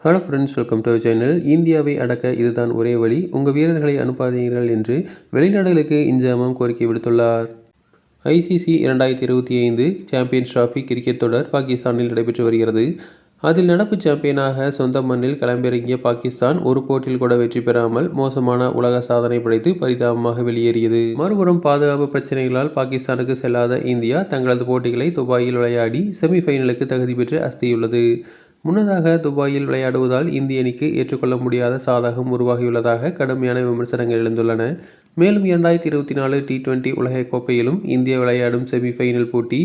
Hello friends, welcome to our channel. இந்தியாவை அடக்க இதுதான் ஒரே வழி, உங்கள் வீரர்களை அனுப்பாதீர்கள் என்று வெளிநாடுகளுக்கு இன்ஜாமம் கோரிக்கை விடுத்துள்ளார். ஐசிசி 2025 சாம்பியன்ஸ் டிராபி கிரிக்கெட் தொடர் பாகிஸ்தானில் நடைபெற்று வருகிறது. அதில் நடப்பு சாம்பியனாக சொந்த மண்ணில் களமிறங்கிய பாகிஸ்தான் ஒரு போட்டியில் கூட வெற்றி பெறாமல் மோசமான உலக சாதனை படைத்து பரிதாபமாக வெளியேறியது. மறுபுறம் பாதுகாப்பு பிரச்சனைகளால் பாகிஸ்தானுக்கு செல்லாத இந்தியா தங்களது போட்டிகளை துபாயில் விளையாடி செமிஃபைனலுக்கு தகுதி பெற்று அஸ்தியுள்ளது. முன்னதாக துபாயில் விளையாடுவதால் இந்திய அணிக்கு ஏற்றுக்கொள்ள முடியாத சாதகம் உருவாகியுள்ளதாக கடுமையான விமர்சனங்கள் எழுந்துள்ளன. மேலும் 2024 T20 உலகக்கோப்பையிலும் இந்தியா விளையாடும் செமிஃபைனல் போட்டி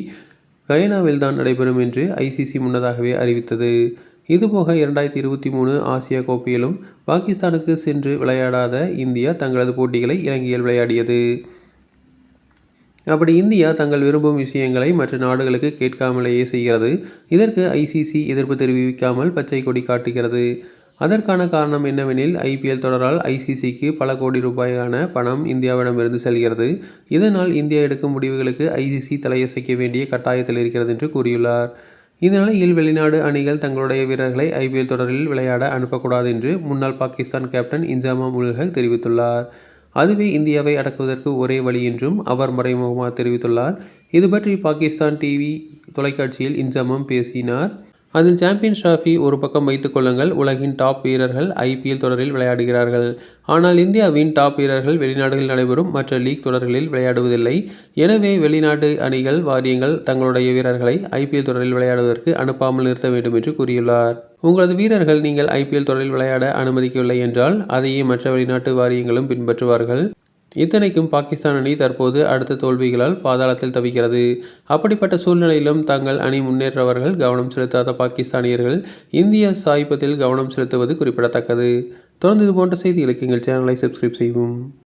கயானாவில் தான் நடைபெறும் என்று ஐசிசி முன்னதாகவே அறிவித்தது. இதுபோக 2023 ஆசியா கோப்பையிலும் பாகிஸ்தானுக்கு சென்று விளையாடாத இந்தியா தங்களது போட்டிகளை இலங்கையில் விளையாடியது. அப்படி இந்தியா தங்கள் விரும்பும் விஷயங்களை மற்ற நாடுகளுக்கு கேட்காமலேயே செய்கிறது. இதற்கு ஐசிசி எதிர்ப்பு தெரிவிக்காமல் பச்சை கொடி காட்டுகிறது. அதற்கான காரணம் என்னவெனில், ஐபிஎல் தொடரால் ஐசிசிக்கு பல கோடி ரூபாயான பணம் இந்தியாவிடமிருந்து செல்கிறது. இதனால் இந்தியா எடுக்கும் முடிவுகளுக்கு ஐசிசி தலையசைக்க வேண்டிய கட்டாயத்தில் இருக்கிறது என்று கூறியுள்ளார். இந்த நிலையில் வெளிநாடு அணிகள் தங்களுடைய வீரர்களை ஐபிஎல் தொடரில் விளையாட அனுப்பக்கூடாது என்று முன்னாள் பாகிஸ்தான் கேப்டன் இன்ஜாமம் உல் ஹக் தெரிவித்துள்ளார். அதுவே இந்தியாவை அடக்குவதற்கு ஒரே வழி என்றும் அவர் மறைமுகமாக தெரிவித்துள்ளார். இது பற்றி பாகிஸ்தான் டிவி தொலைக்காட்சியில் இன்ஜாமம் பேசினார். அதில் சாம்பியன்ஸ் டிராபி ஒரு பக்கம் வைத்துக் கொள்ளுங்கள், உலகின் டாப் வீரர்கள் ஐபிஎல் தொடரில் விளையாடுகிறார்கள். ஆனால் இந்தியாவின் டாப் வீரர்கள் வெளிநாடுகளில் நடைபெறும் மற்ற லீக் தொடர்களில் விளையாடுவதில்லை. எனவே வெளிநாட்டு அணிகள் வாரியங்கள் தங்களுடைய வீரர்களை ஐபிஎல் தொடரில் விளையாடுவதற்கு அனுப்பாமல் நிறுத்த வேண்டும் என்று கூறியுள்ளார். உங்களது வீரர்கள் நீங்கள் ஐபிஎல் தொடரில் விளையாட அனுமதிக்கவில்லை என்றால் அதையே மற்ற வெளிநாட்டு வாரியங்களும் பின்பற்றுவார்கள். இத்தனைக்கும் பாகிஸ்தான் அணி தற்போது அடுத்த தோல்விகளால் பாதாளத்தில் தவிக்கிறது. அப்படிப்பட்ட சூழ்நிலையிலும் தங்கள் அணி முன்னேற்றவர்கள் கவனம் செலுத்தாத பாகிஸ்தானியர்கள் இந்திய சாய்ப்பதில் கவனம் செலுத்துவது குறிப்பிடத்தக்கது. தொடர்ந்து இது போன்ற செய்திகளுக்கு எங்கள் சேனலை சப்ஸ்கிரைப் செய்யவும்.